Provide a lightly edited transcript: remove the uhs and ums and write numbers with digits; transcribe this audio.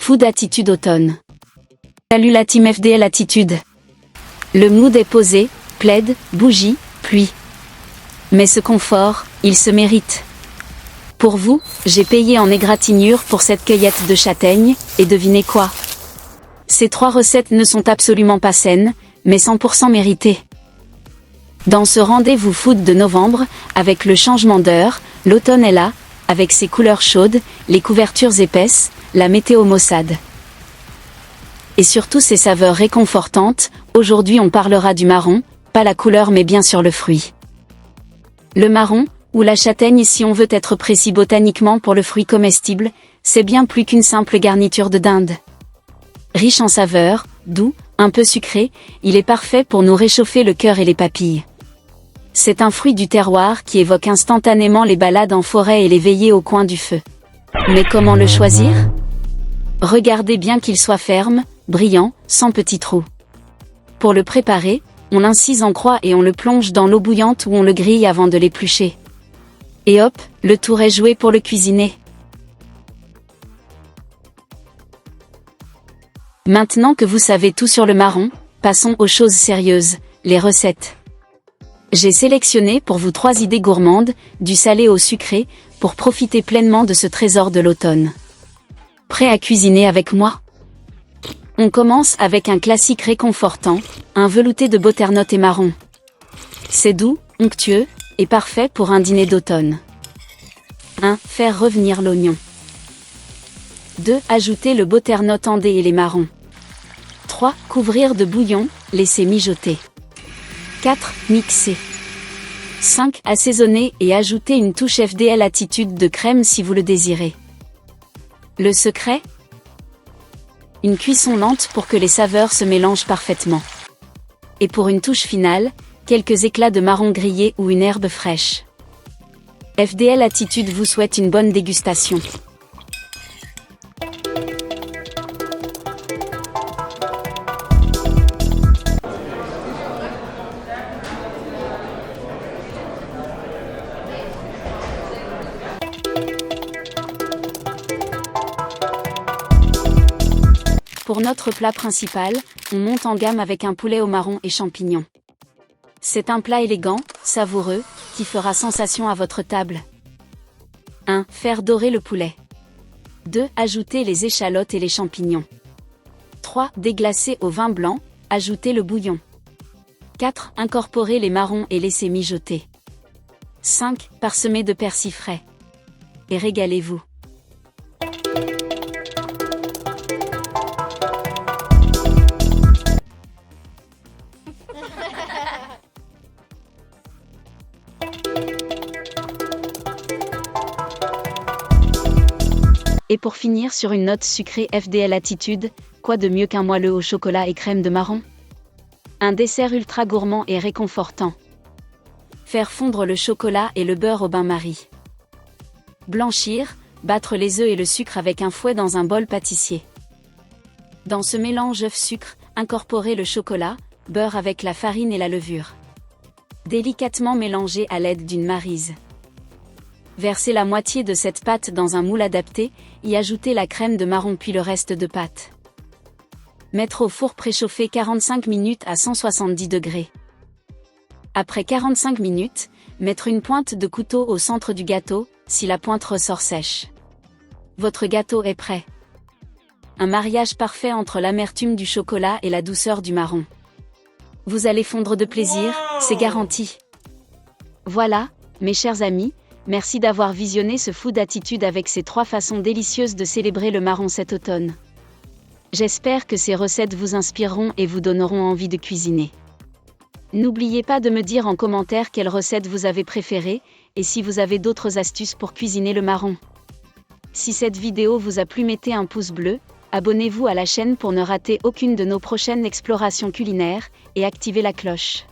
Food Attitude Automne. Salut la team FDL Attitude. Le mood est posé, plaid, bougie, pluie. Mais ce confort, il se mérite. Pour vous, j'ai payé en égratignure pour cette cueillette de châtaignes, et devinez quoi? Ces 3 recettes ne sont absolument pas saines, mais 100% méritées. Dans ce rendez-vous food de novembre, avec le changement d'heure, l'automne est là, avec ses couleurs chaudes, les couvertures épaisses, la météo maussade. Et surtout ses saveurs réconfortantes, aujourd'hui on parlera du marron, pas la couleur mais bien sûr le fruit. Le marron, ou la châtaigne si on veut être précis botaniquement pour le fruit comestible, c'est bien plus qu'une simple garniture de dinde. Riche en saveurs, doux, un peu sucré, il est parfait pour nous réchauffer le cœur et les papilles. C'est un fruit du terroir qui évoque instantanément les balades en forêt et les veillées au coin du feu. Mais comment le choisir? Regardez bien qu'il soit ferme, brillant, sans petits trous. Pour le préparer, on l'incise en croix et on le plonge dans l'eau bouillante ou on le grille avant de l'éplucher. Et hop, le tour est joué pour le cuisiner. Maintenant que vous savez tout sur le marron, passons aux choses sérieuses, les recettes. J'ai sélectionné pour vous 3 idées gourmandes, du salé au sucré, pour profiter pleinement de ce trésor de l'automne. Prêt à cuisiner avec moi? On commence avec un classique réconfortant, un velouté de butternut et marron. C'est doux, onctueux, et parfait pour un dîner d'automne. 1. Faire revenir l'oignon. 2. Ajouter le butternut andé et les marrons. 3. Couvrir de bouillon, laisser mijoter. 4. Mixer. 5. Assaisonner et ajouter une touche FDL Attitude de crème si vous le désirez. Le secret? Une cuisson lente pour que les saveurs se mélangent parfaitement. Et pour une touche finale, quelques éclats de marron grillé ou une herbe fraîche. FDL Attitude vous souhaite une bonne dégustation. Pour notre plat principal, on monte en gamme avec un poulet au marron et champignons. C'est un plat élégant, savoureux, qui fera sensation à votre table. 1. Faire dorer le poulet. 2. Ajouter les échalotes et les champignons. 3. Déglacer au vin blanc, ajouter le bouillon. 4. Incorporer les marrons et laisser mijoter. 5. Parsemer de persil frais. Et régalez-vous. Et pour finir sur une note sucrée FDL Attitude, quoi de mieux qu'un moelleux au chocolat et crème de marron? Un dessert ultra gourmand et réconfortant. Faire fondre le chocolat et le beurre au bain-marie. Blanchir, battre les œufs et le sucre avec un fouet dans un bol pâtissier. Dans ce mélange œuf-sucre, incorporez le chocolat, beurre avec la farine et la levure. Délicatement mélanger à l'aide d'une maryse. Versez la moitié de cette pâte dans un moule adapté, y ajoutez la crème de marron puis le reste de pâte. Mettre au four préchauffé 45 minutes à 170 degrés. Après 45 minutes, mettre une pointe de couteau au centre du gâteau, si la pointe ressort sèche. Votre gâteau est prêt. Un mariage parfait entre l'amertume du chocolat et la douceur du marron. Vous allez fondre de plaisir, c'est garanti. Voilà, mes chers amis, merci d'avoir visionné ce Food Attitude avec ces 3 façons délicieuses de célébrer le marron cet automne. J'espère que ces recettes vous inspireront et vous donneront envie de cuisiner. N'oubliez pas de me dire en commentaire quelle recette vous avez préférée, et si vous avez d'autres astuces pour cuisiner le marron. Si cette vidéo vous a plu, mettez un pouce bleu, abonnez-vous à la chaîne pour ne rater aucune de nos prochaines explorations culinaires, et activez la cloche.